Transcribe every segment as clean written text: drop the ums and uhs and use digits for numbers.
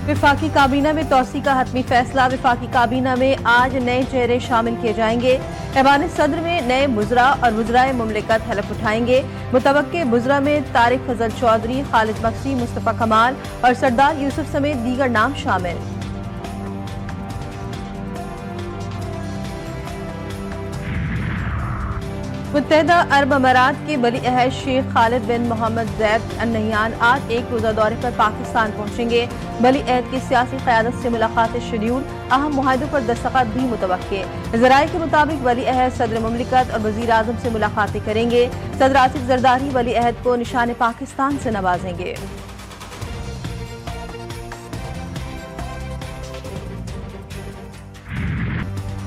वफाकी काबीना में तोसी का हतमी फैसला। वफाकी काबीना में आज नए चेहरे शामिल किए जाएंगे। ऐवान सदर में नए मुजरा और वज़राए मुमलिकत हलफ उठाएंगे। मुतवक्के मुजरा में तारिक फजल चौधरी, खालिद बख्शी, मुस्तफा कमाल और सरदार यूसुफ समेत दीगर नाम शामिल। मुत्तहिदा अरब अमारात के वली अहद शेख खालिद बिन मोहम्मद ज़ैद अल नहयान आज एक रोज़ा दौरे पर पाकिस्तान पहुंचेंगे। वली अहद की सियासी क़यादत से मुलाकात शेड्यूल, अहम मुआहदों पर दस्तखत भी मुतवक्के। ज़राए के मुताबिक वली अहद सदर मुमलिकत और वज़ीर आज़म से मुलाकातें करेंगे। सदर आसिफ ज़रदारी वली अहद को निशान पाकिस्तान से नवाजेंगे।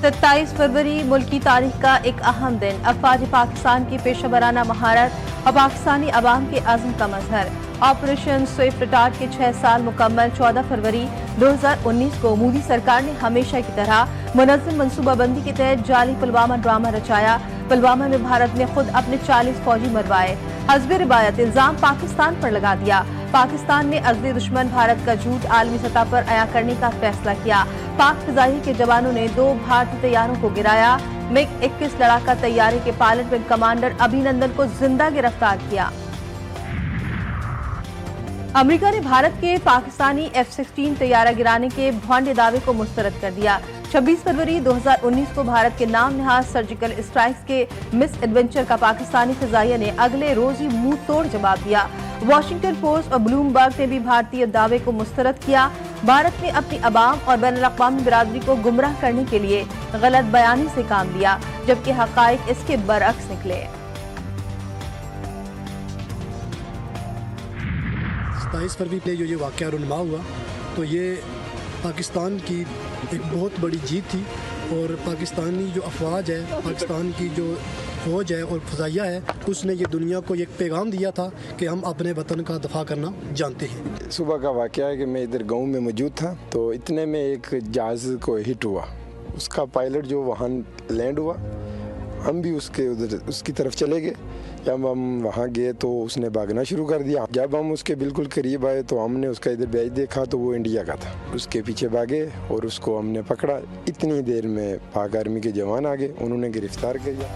27 फरवरी मुल्क की तारीख का एक अहम दिन। अफवाज पाकिस्तान की पेशेवराना महारत और पाकिस्तानी अवाम के अज़्म का मजहर। ऑपरेशन स्विफ्ट रिटार्ट के 6 साल मुकम्मल। 14 फरवरी 2019 को मोदी सरकार ने हमेशा की तरह मुनज़्ज़म मनसूबाबंदी के तहत जाली पुलवामा ड्रामा रचाया। पुलवामा में भारत ने खुद अपने 40 फौजी मरवाए। हस्बे रिवायत इल्जाम पाकिस्तान पर लगा दिया। पाकिस्तान ने अज़ली दुश्मन भारत का झूठ आलमी सतह पर अया करने का फैसला किया। पाक फिजाई के जवानों ने 2 भारतीय तैयारों को गिराया। मिग-21 लड़ाका तैयारे के पायलट विंग कमांडर अभिनंदन को जिंदा गिरफ्तार किया। अमेरिका ने भारत के पाकिस्तानी F-16 तैयारा गिराने के भौंडे दावे को मुस्तरद कर दिया। 26 फरवरी 2019 को भारत के नाम नहाज सर्जिकल स्ट्राइक्स के मिस एडवेंचर का पाकिस्तानी फिजाइया ने अगले रोज ही मुंह तोड़ जवाब दिया। वॉशिंगटन पोस्ट और ब्लूमबर्ग ने भी भारतीय दावे को मुस्तरद किया। भारत ने अपनी अवाम और बैनुल-अक़वामी बिरादरी को गुमराह करने के लिए गलत बयानी से काम लिया, जबकि हक़ाइक़ इसके बरअक्स निकले। 27 फरवरी पे जो ये वाक़या रुनमा हुआ तो ये पाकिस्तान की एक बहुत बड़ी जीत थी और पाकिस्तानी जो अफवाज है, पाकिस्तान की जो फ़ौज है और फ़ज़ाइया है, उसने ये दुनिया को एक पैगाम दिया था कि हम अपने वतन का दफ़ा करना जानते हैं। सुबह का वाक़या है कि मैं इधर गांव में मौजूद था तो इतने में एक जहाज़ को हिट हुआ। उसका पायलट जो वहाँ लैंड हुआ, हम भी उसकी तरफ चले गए। जब हम वहाँ गए तो उसने भागना शुरू कर दिया। जब हम उसके बिल्कुल करीब आए तो हमने उसका इधर बैच देखा तो वो इंडिया का था। उसके पीछे भागे और उसको हमने पकड़ा। इतनी देर में पाक आर्मी के जवान आ गए, उन्होंने गिरफ्तार किया।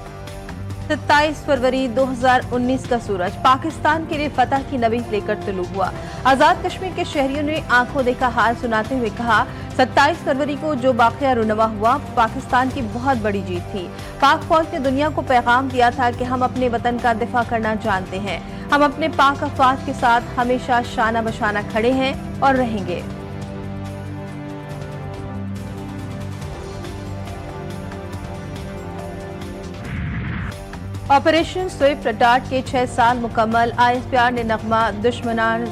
27 फरवरी 2019 का सूरज पाकिस्तान के लिए फतह की नवीद लेकर तुलू हुआ। आज़ाद कश्मीर के शहरियों ने आंखों देखा हाल सुनाते हुए कहा, 27 फरवरी को जो वाक़या रुनवा हुआ पाकिस्तान की बहुत बड़ी जीत थी। पाक फौज ने दुनिया को पैगाम दिया था कि हम अपने वतन का दिफा करना जानते हैं। हम अपने पाक अफवाज के साथ हमेशा शाना बशाना खड़े हैं और रहेंगे। ऑपरेशन स्विफ्ट रिटार्ट के 6 साल मुकम्मल। ISPR ने नगमा दुश्मनान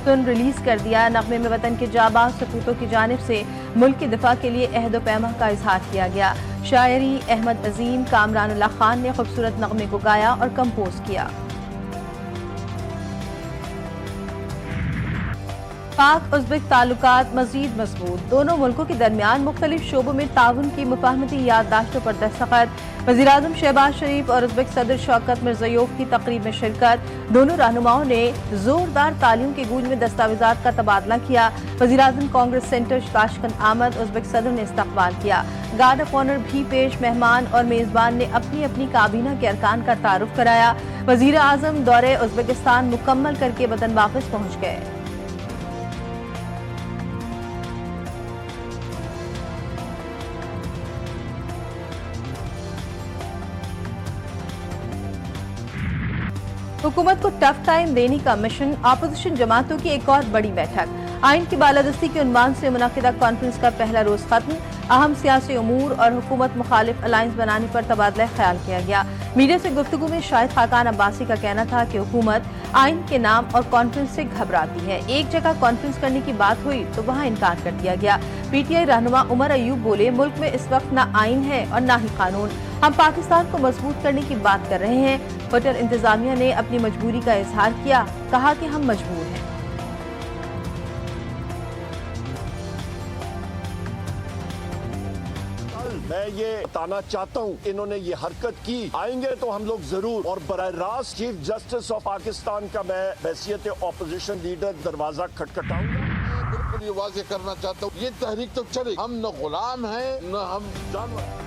सुन रिलीज कर दिया। नगमे में वतन के जाबाज सपूतों की जानिब से मुल्क के दिफा के लिए अहद व पैमा का इजहार किया गया। शायरी अहमद अजीम कामरानुल्लाह खान ने खूबसूरत नगमे को गाया और कंपोज किया। पाक उज़्बेक ताल्लुकात मज़ीद मजबूत। दोनों मुल्कों के दरमियान मुख्तलिफ शोबों में ताउन की मुफाहमती याददाश्तों पर दस्तखत। वज़ीर-ए-आज़म शहबाज शरीफ और उज़्बेक सदर शौकत मिर्ज़ायोव की तकरीब में शिरकत। दोनों रहनुमाओं ने जोरदार तालियों की गूंज में दस्तावेज़ात का तबादला किया। वज़ीर-ए-आज़म कांग्रेस सेंटर ताशकंद आमद, उज़्बेक सदर ने इस्तकबाल किया। गार्ड ऑफ ऑनर भी पेश। मेहमान और मेज़बान ने अपनी अपनी काबीना के अरकान का तारुफ कराया। वज़ीर-ए-आज़म दौरे उज़्बेकिस्तान मुकम्मल करके वतन वापस पहुँच गए। हुकूमत को टफ टाइम देने का मिशन। अपोजिशन जमातों की एक और बड़ी बैठक। आइन की बालादस्ती के उन्वान से मुनक़िदा कॉन्फ्रेंस का पहला रोज खत्म। अहम सियासी उमूर और हुकूमत मुखालिफ अलायंस बनाने पर तबादला ख्याल किया गया। मीडिया से गुफ्तगू में शाहिद खाकान अब्बासी का कहना था कि हुकूमत आइन के नाम और कॉन्फ्रेंस से घबराती है। एक जगह कॉन्फ्रेंस करने की बात हुई तो वहाँ इनकार कर दिया गया। PTI रहनुमा उमर अयूब बोले, मुल्क में इस वक्त न आइन है और न ही कानून। हम पाकिस्तान को मजबूत करने की बात कर रहे हैं। होटल इंतजामिया ने अपनी मजबूरी का इजहार किया, कहा कि हम मजबूर हैं। मैं ये बताना चाहता हूँ, इन्होंने ये हरकत की, आएंगे तो हम लोग जरूर। और बराह रास्त चीफ जस्टिस ऑफ पाकिस्तान का मैं हैसियत ऑपोजिशन लीडर दरवाजा खटखटाऊंगा। بالکل یہ واضح کرنا چاہتا ہوں، یہ تحریک تو چلے، ہم نہ غلام ہیں نہ ہم جانور۔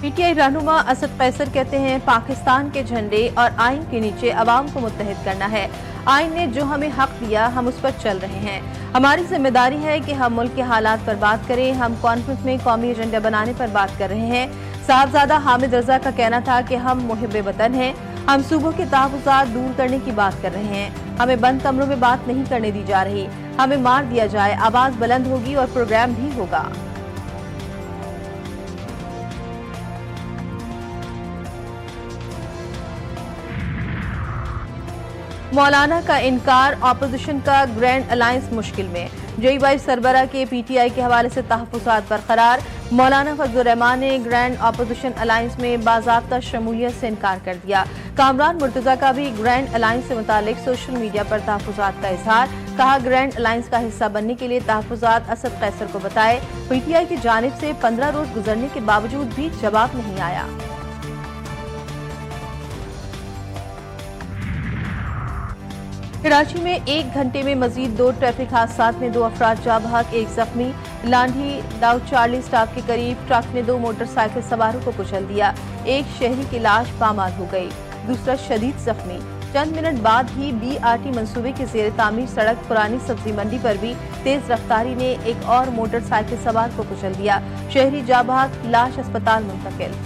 پی ٹی آئی رہنما اسد قیصر کہتے ہیں پاکستان کے جھنڈے اور آئین کے نیچے عوام کو متحد کرنا ہے۔ آئین نے جو ہمیں حق دیا ہم اس پر چل رہے ہیں۔ ہماری ذمہ داری ہے کہ ہم ملک کے حالات پر بات کریں۔ ہم کانفرنس میں قومی ایجنڈا بنانے پر بات کر رہے ہیں۔ صاحبزادہ حامد رضا کا کہنا تھا کہ ہم محب وطن ہیں، ہم صوبوں کے تحفظات دور کرنے کی بات کر رہے ہیں۔ ہمیں بند کمروں میں بات نہیں کرنے دی جا رہی، ہمیں مار دیا جائے آواز بلند ہوگی اور پروگرام بھی ہوگا۔ مولانا کا انکار، اپوزیشن کا گرینڈ الائنس مشکل میں۔ جے وائی سربراہ کے پی ٹی آئی کے حوالے سے تحفظات برقرار۔ مولانا فضل الرحمان نے گرینڈ اپوزیشن الائنس میں باضابطہ شمولیت سے انکار کر دیا۔ کامران مرتضیٰ کا بھی گرینڈ الائنس سے متعلق سوشل میڈیا پر تحفظات کا اظہار، کہا گرینڈ الائنس کا حصہ بننے کے لیے تحفظات اسد قیصر کو بتائے۔ پی ٹی آئی کی جانب سے 15 روز گزرنے کے باوجود بھی جواب نہیں آیا۔ کراچی میں 1 گھنٹے میں مزید 2 ٹریفک حادثات میں 2 افراد جاں بحق، 1 زخمی۔ لانڈھی ڈاؤ چارلی سٹاپ کے قریب ٹرک نے 2 موٹر سائیکل سواروں کو کچل دیا۔ ایک شہری کی لاش پامال ہو گئی، دوسرا شدید زخمی۔ چند منٹ بعد ہی بی آر ٹی منصوبے کی زیر تعمیر سڑک پرانی سبزی منڈی پر بھی تیز رفتاری نے ایک اور موٹر سائیکل سوار کو کچل دیا، شہری جاں بحق، لاش اسپتال منتقل۔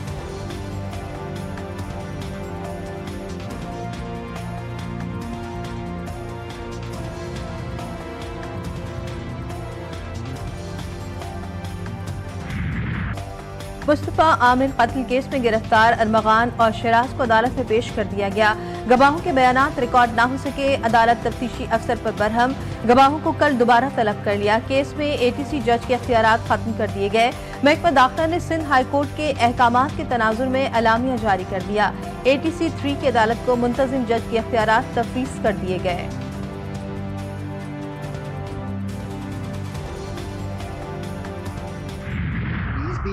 مصطفیٰ عامر قتل کیس میں گرفتار ارمغان اور شیراز کو عدالت میں پیش کر دیا گیا۔ گواہوں کے بیانات ریکارڈ نہ ہو سکے، عدالت تفتیشی افسر پر برہم، گواہوں کو کل دوبارہ طلب کر لیا۔ کیس میں اے ٹی سی جج کے اختیارات ختم کر دیے گئے۔ محکمہ داخلہ نے سندھ ہائی کورٹ کے احکامات کے تناظر میں اعلامیہ جاری کر دیا۔ اے ٹی سی 3 کی عدالت کو منتظم جج کے اختیارات تفویض کر دیے گئے۔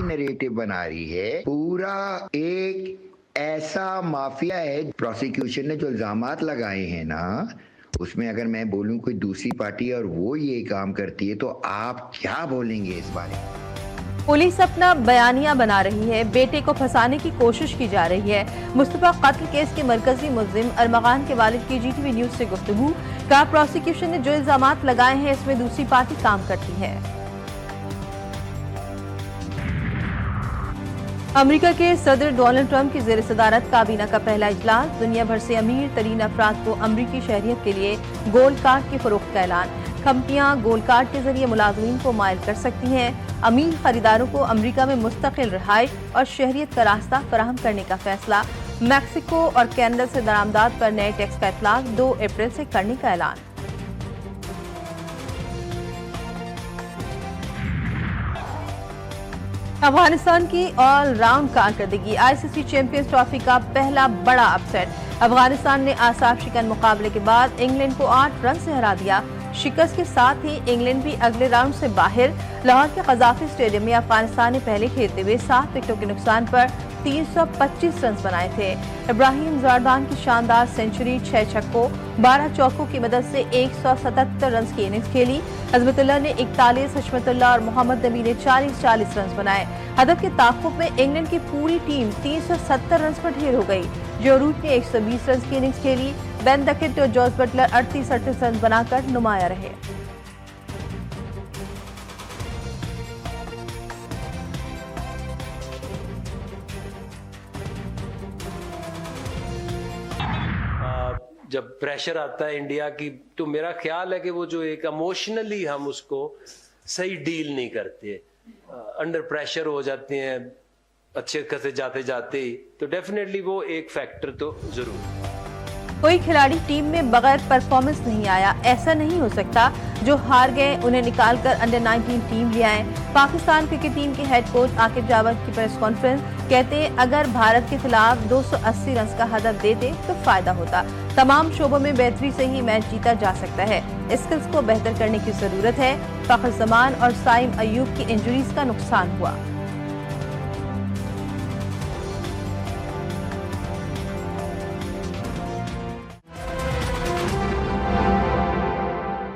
نریٹو بنا رہی ہے، پورا ایک ایسا مافیا ہے۔ پروسیکیوشن نے جو الزامات لگائے ہیں نا، اس میں اگر میں بولوں کوئی دوسری پارٹی اور وہ یہ کام کرتی ہے تو آپ کیا بولیں گے اس بارے میں؟ پولیس اپنا بیانیہ بنا رہی ہے، بیٹے کو پھنسانے کی کوشش کی جا رہی ہے۔ مصطفیٰ قتل کیس کے مرکزی ملزم ارمغان کے والد کی جی ٹی وی نیوز سے گفتگو، کہا پروسیکیوشن نے جو الزامات لگائے ہیں اس میں دوسری پارٹی کام کرتی ہے۔ امریکہ کے صدر ڈونلڈ ٹرمپ کی زیر صدارت کابینہ کا پہلا اجلاس، دنیا بھر سے امیر ترین افراد کو امریکی شہریت کے لیے گولڈ کارڈ کی فروخت کا اعلان۔ کمپنیاں گولڈ کارڈ کے ذریعے ملازمین کو مائل کر سکتی ہیں۔ امیر خریداروں کو امریکہ میں مستقل رہائش اور شہریت کا راستہ فراہم کرنے کا فیصلہ۔ میکسیکو اور کینیڈا سے درآمدات پر نئے ٹیکس کا اطلاق 2 اپریل سے کرنے کا اعلان۔ افغانستان کی آل راؤنڈ کارکردگی، آئی سی سی چیمپئنز ٹرافی کا پہلا بڑا اپ سیٹ۔ افغانستان نے اعصاب شکن مقابلے کے بعد انگلینڈ کو 8 رن سے ہرا دیا۔ شکست کے ساتھ ہی انگلینڈ بھی اگلے راؤنڈ سے باہر۔ لاہور کے قذافی اسٹیڈیم میں افغانستان نے پہلے کھیلتے ہوئے 7 وکٹوں کے نقصان پر 325 رنز بنائے تھے۔ ابراہیم زرادان کی شاندار سنچری، 6 چھکوں 12 چوکوں کی مدد سے 177 رنز کی اننگز کھیلی۔ عظمت اللہ نے 41، حشمت اللہ اور محمد نبی نے 40 رنز بنائے۔ ہدف کے تعاقب میں انگلینڈ کی پوری ٹیم 370 رنز پر ڈھیر ہو گئی۔ جو روٹ نے 120 رنز کی اننگز کھیلی۔ بین ڈکٹ اور جارج بٹلر 38 رنز بنا کر نمایاں رہے۔ جب پریشر آتا ہے انڈیا کی تو میرا خیال ہے کہ وہ جو ایک ایموشنلی ہم اس کو صحیح ڈیل نہیں کرتے، انڈر پریشر ہو جاتے ہیں اچھے خاصے جاتے جاتے ہی، تو ڈیفینیٹلی وہ ایک فیکٹر تو ضرور۔ کوئی کھلاڑی ٹیم میں بغیر پرفارمنس نہیں آیا، ایسا نہیں ہو سکتا۔ جو ہار گئے انہیں نکال کر انڈر 19 ٹیم لے آئے۔ پاکستان کرکٹ ٹیم کے ہیڈ کوچ عاقب جاوید کی پریس کانفرنس، کہتے اگر بھارت کے خلاف 280 رنز کا ہدف دیتے تو فائدہ ہوتا۔ تمام شعبوں میں بہتری سے ہی میچ جیتا جا سکتا ہے، اسکلز کو بہتر کرنے کی ضرورت ہے۔ فخر زمان اور سائم ایوب کی انجریز کا نقصان ہوا۔